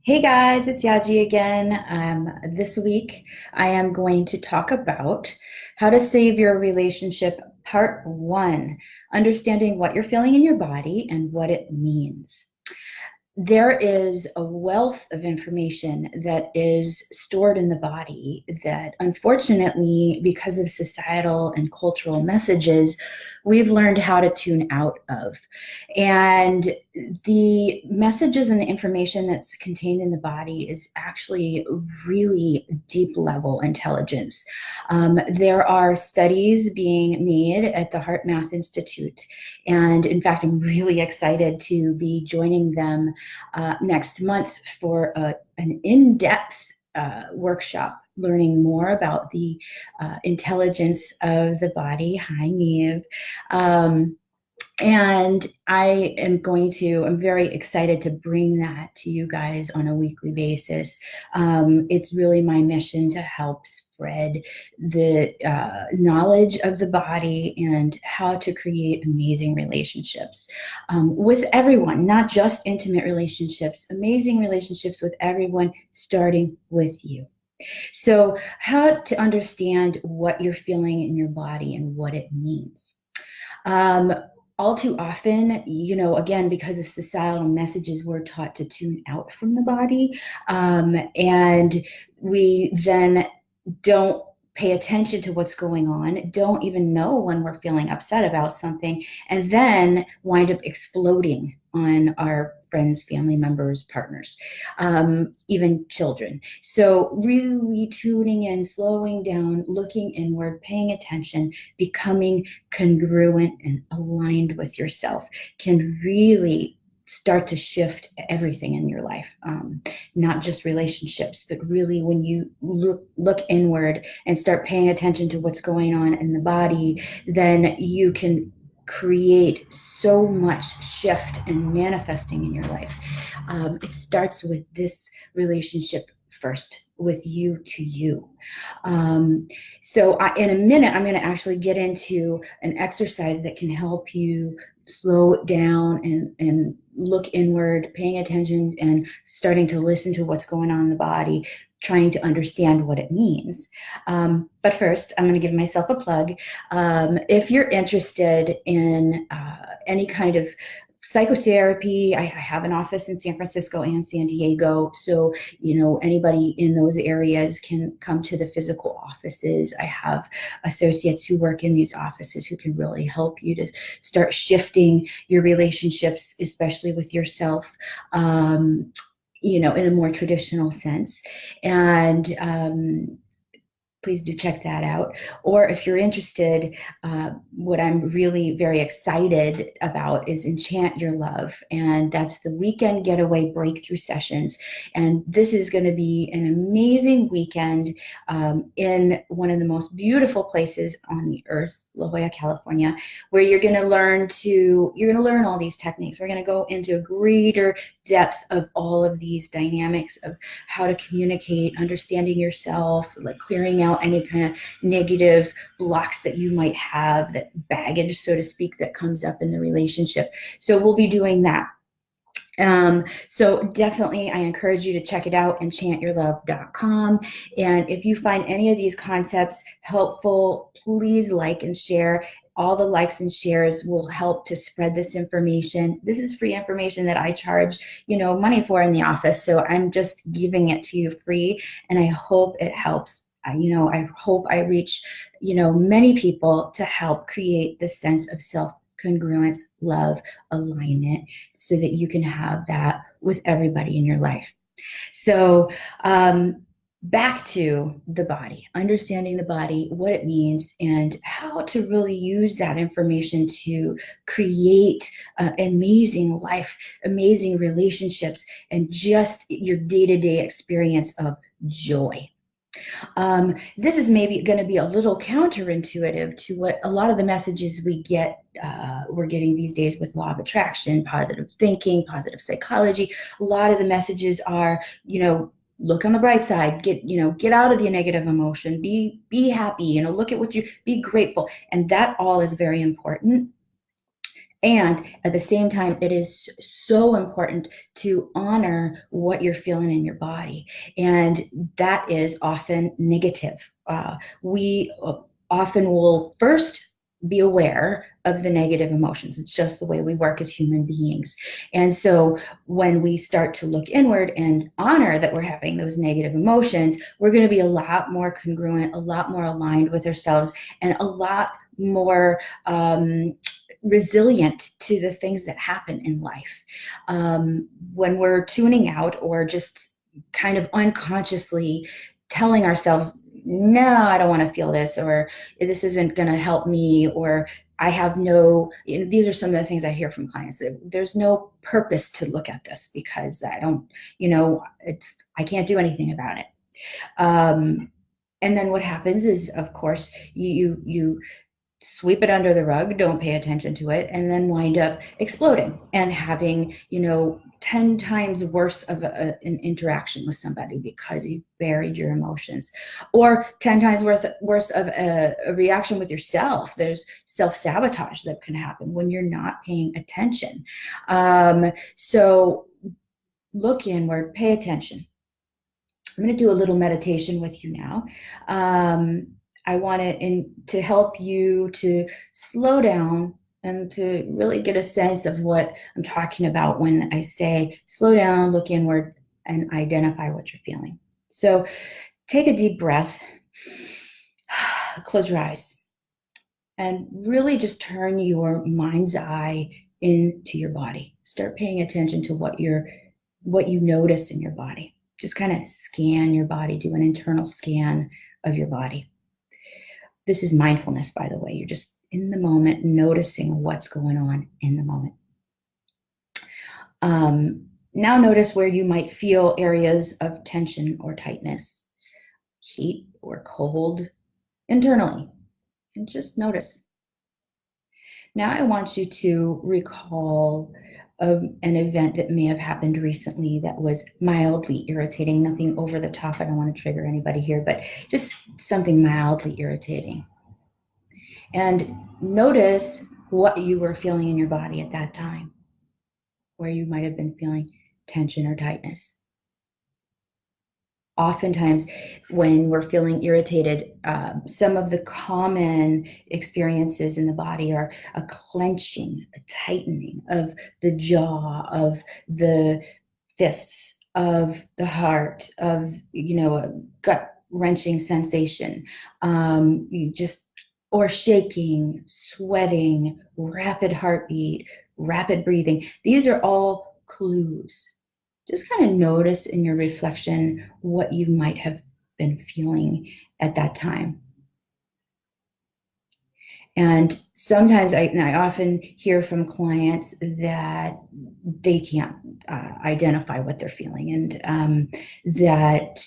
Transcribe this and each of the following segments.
Hey guys, it's Yaji again. This week I am going to talk about how to save your relationship, part one, understanding what you're feeling in your body and what it means. There is a wealth of information that is stored in the body that, unfortunately, because of societal and cultural messages, we've learned how to tune out of. And the messages and the information that's contained in the body is actually really deep level intelligence. There are studies being made at the Heart Math Institute. And in fact, I'm really excited to be joining them next month for an in-depth workshop learning more about the intelligence of the body. Hi, Neve. And I'm very excited to bring that to you guys on a weekly basis. It's really my mission to help spread the knowledge of the body and how to create amazing relationships with everyone, not just intimate relationships, amazing relationships with everyone, starting with you. So, how to understand what you're feeling in your body and what it means. Um, all too often, again, because of societal messages, we're taught to tune out from the body. And we then don't pay attention to what's going on, don't even know when we're feeling upset about something, and then wind up exploding on our friends, family members, partners, even children. So really tuning in, slowing down, looking inward, paying attention, becoming congruent and aligned with yourself can really start to shift everything in your life, not just relationships, but really when you look inward and start paying attention to what's going on in the body, then you can create so much shift and manifesting in your life. It starts with this relationship first, with you to you. In a minute, I'm going to actually get into an exercise that can help you slow down and look inward, paying attention and starting to listen to what's going on in the body, trying to understand what it means. But first, I'm going to give myself a plug. If you're interested in any kind of psychotherapy, I have an office in San Francisco and San Diego. So, anybody in those areas can come to the physical offices. I have associates who work in these offices who can really help you to start shifting your relationships, especially with yourself, in a more traditional sense. And please do check that out. Or if you're interested, what I'm really very excited about is Enchant Your Love. And that's the weekend getaway breakthrough sessions. And this is going to be an amazing weekend in one of the most beautiful places on the earth, La Jolla, California, where you're going to learn all these techniques. We're going to go into a greater depth of all of these dynamics of how to communicate, understanding yourself, like clearing out any kind of negative blocks that you might have, that baggage, so to speak, that comes up in the relationship. So we'll be doing that. So definitely I encourage you to check it out, enchantyourlove.com. And if you find any of these concepts helpful, please like and share. All the likes and shares will help to spread this information. This is free information that I charge, money for in the office. So I'm just giving it to you free, and I hope it helps. I hope I reach, many people to help create this sense of self-congruence, love, alignment, so that you can have that with everybody in your life. So back to the body, understanding the body, what it means, and how to really use that information to create amazing life, amazing relationships, and just your day-to-day experience of joy. This is maybe going to be a little counterintuitive to what a lot of the messages we're getting these days with law of attraction, positive thinking, positive psychology. A lot of the messages are, look on the bright side, get out of the negative emotion, be happy, look at be grateful. And that all is very important. And at the same time, it is so important to honor what you're feeling in your body. And that is often negative. We often will first be aware of the negative emotions. It's just the way we work as human beings. And so when we start to look inward and honor that we're having those negative emotions, we're going to be a lot more congruent, a lot more aligned with ourselves, and a lot more resilient to the things that happen in life. When we're tuning out or just kind of unconsciously telling ourselves, no, I don't want to feel this, or this isn't going to help me, or I have no, these are some of the things I hear from clients. There's no purpose to look at this because I don't, I can't do anything about it. And then what happens is, of course, you sweep it under the rug, don't pay attention to it, and then wind up exploding and having, 10 times worse of an interaction with somebody because you buried your emotions, or 10 times worse of a reaction with yourself. There's self-sabotage that can happen when you're not paying attention. So look inward, pay attention. I'm going to do a little meditation with you now. I want to help you to slow down and to really get a sense of what I'm talking about when I say slow down, look inward, and identify what you're feeling. So take a deep breath, close your eyes, and really just turn your mind's eye into your body. Start paying attention to what you notice in your body. Just kind of scan your body, do an internal scan of your body. This is mindfulness, by the way. You're just in the moment, noticing what's going on in the moment. Now notice where you might feel areas of tension or tightness, heat or cold internally, and just notice. Now I want you to recall an event that may have happened recently that was mildly irritating, nothing over the top. I don't want to trigger anybody here, but just something mildly irritating. And notice what you were feeling in your body at that time, where you might have been feeling tension or tightness. Oftentimes, when we're feeling irritated, some of the common experiences in the body are a clenching, a tightening of the jaw, of the fists, of the heart, of, a gut-wrenching sensation. Or shaking, sweating, rapid heartbeat, rapid breathing. These are all clues. Just kind of notice in your reflection what you might have been feeling at that time. And sometimes I often hear from clients that they can't identify what they're feeling, and that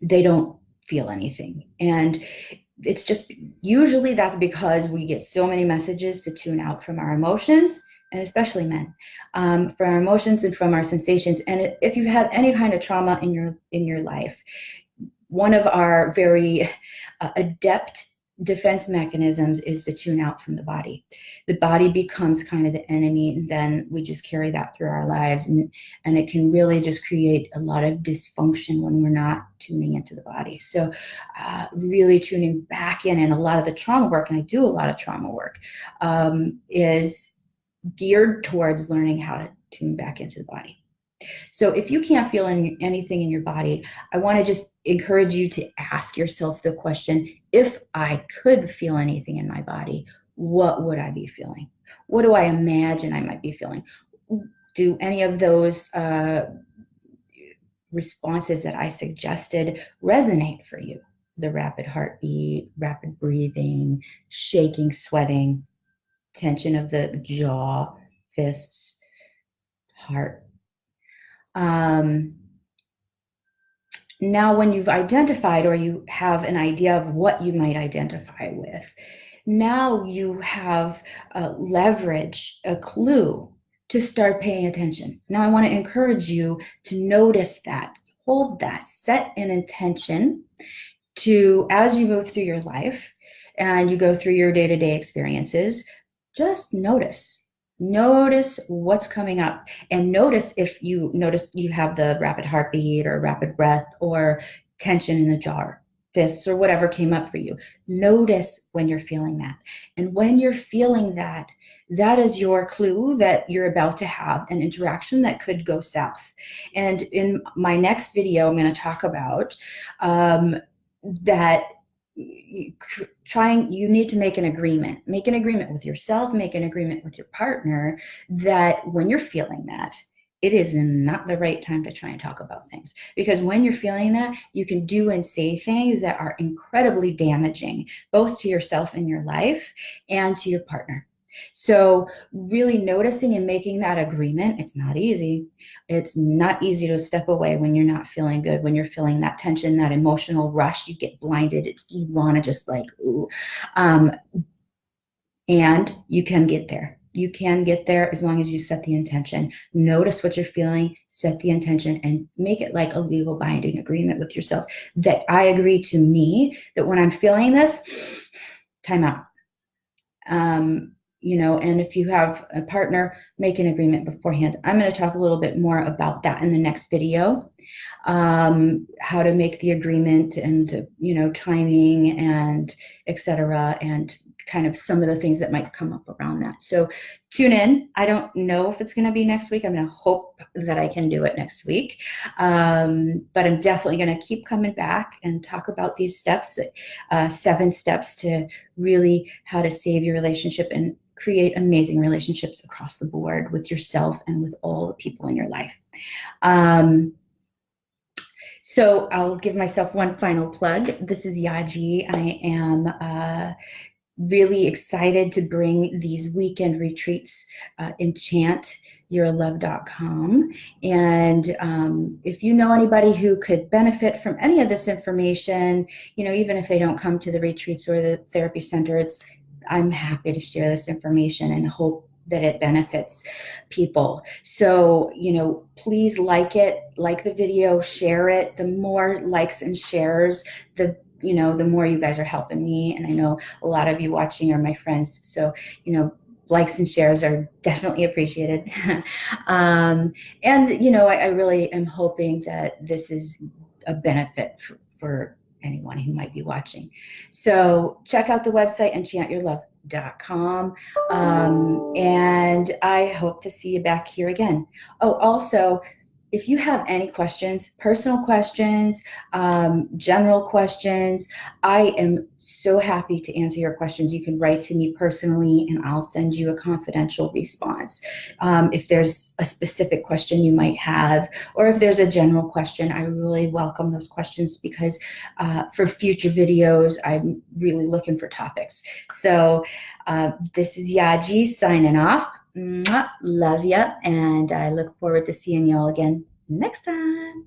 they don't feel anything. And it's just usually that's because we get so many messages to tune out from our emotions, and especially men, from our emotions and from our sensations. And if you've had any kind of trauma in your life, one of our very adept defense mechanisms is to tune out from the body. The body becomes kind of the enemy, and then we just carry that through our lives, and it can really just create a lot of dysfunction when we're not tuning into the body. So really tuning back in, and a lot of the trauma work, and I do a lot of trauma work, is geared towards learning how to tune back into the body. So if you can't feel anything in your body, I want to just encourage you to ask yourself the question, if I could feel anything in my body, what would I be feeling? What do I imagine I might be feeling? Do any of those responses that I suggested resonate for you? The rapid heartbeat, rapid breathing, shaking, sweating, tension of the jaw, fists, heart. Now, when you've identified, or you have an idea of what you might identify with, now you have leverage, a clue to start paying attention. Now, I want to encourage you to notice that, hold that, set an intention to, as you move through your life and you go through your day-to-day experiences, just notice. Notice what's coming up, and notice if you notice you have the rapid heartbeat or rapid breath or tension in the jaw, fists, or whatever came up for you. Notice when you're feeling that. And when you're feeling that, that is your clue that you're about to have an interaction that could go south. And in my next video, I'm going to talk about that you need to make an agreement with yourself, make an agreement with your partner, that when you're feeling that, it is not the right time to try and talk about things. Because when you're feeling that, you can do and say things that are incredibly damaging, both to yourself in your life and to your partner. So really noticing and making that agreement, it's not easy. It's not easy to step away when you're not feeling good, when you're feeling that tension, that emotional rush, you get blinded. You want to just like, ooh. And you can get there. You can get there as long as you set the intention. Notice what you're feeling, set the intention, and make it like a legal binding agreement with yourself that I agree to me that when I'm feeling this, time out. And if you have a partner, make an agreement beforehand. I'm going to talk a little bit more about that in the next video, how to make the agreement and, timing and etc. and kind of some of the things that might come up around that. So tune in. I don't know if it's going to be next week. I'm going to hope that I can do it next week. But I'm definitely going to keep coming back and talk about these steps, 7 steps to really how to save your relationship and create amazing relationships across the board with yourself and with all the people in your life. So I'll give myself one final plug. This is Yaji. I am really excited to bring these weekend retreats, enchantyourlove.com. And if you know anybody who could benefit from any of this information, even if they don't come to the retreats or the therapy center, I'm happy to share this information and hope that it benefits people. So, please like the video, share it. The more likes and shares, the more you guys are helping me. And I know a lot of you watching are my friends. So, likes and shares are definitely appreciated. I really am hoping that this is a benefit for anyone who might be watching. So check out the website, enchantyourlove.com. And I hope to see you back here again. Oh, also, if you have any questions, personal questions, general questions, I am so happy to answer your questions. You can write to me personally and I'll send you a confidential response. If there's a specific question you might have, or if there's a general question, I really welcome those questions because for future videos, I'm really looking for topics. So this is Yaji signing off. Mwah, love ya, and I look forward to seeing you all again next time.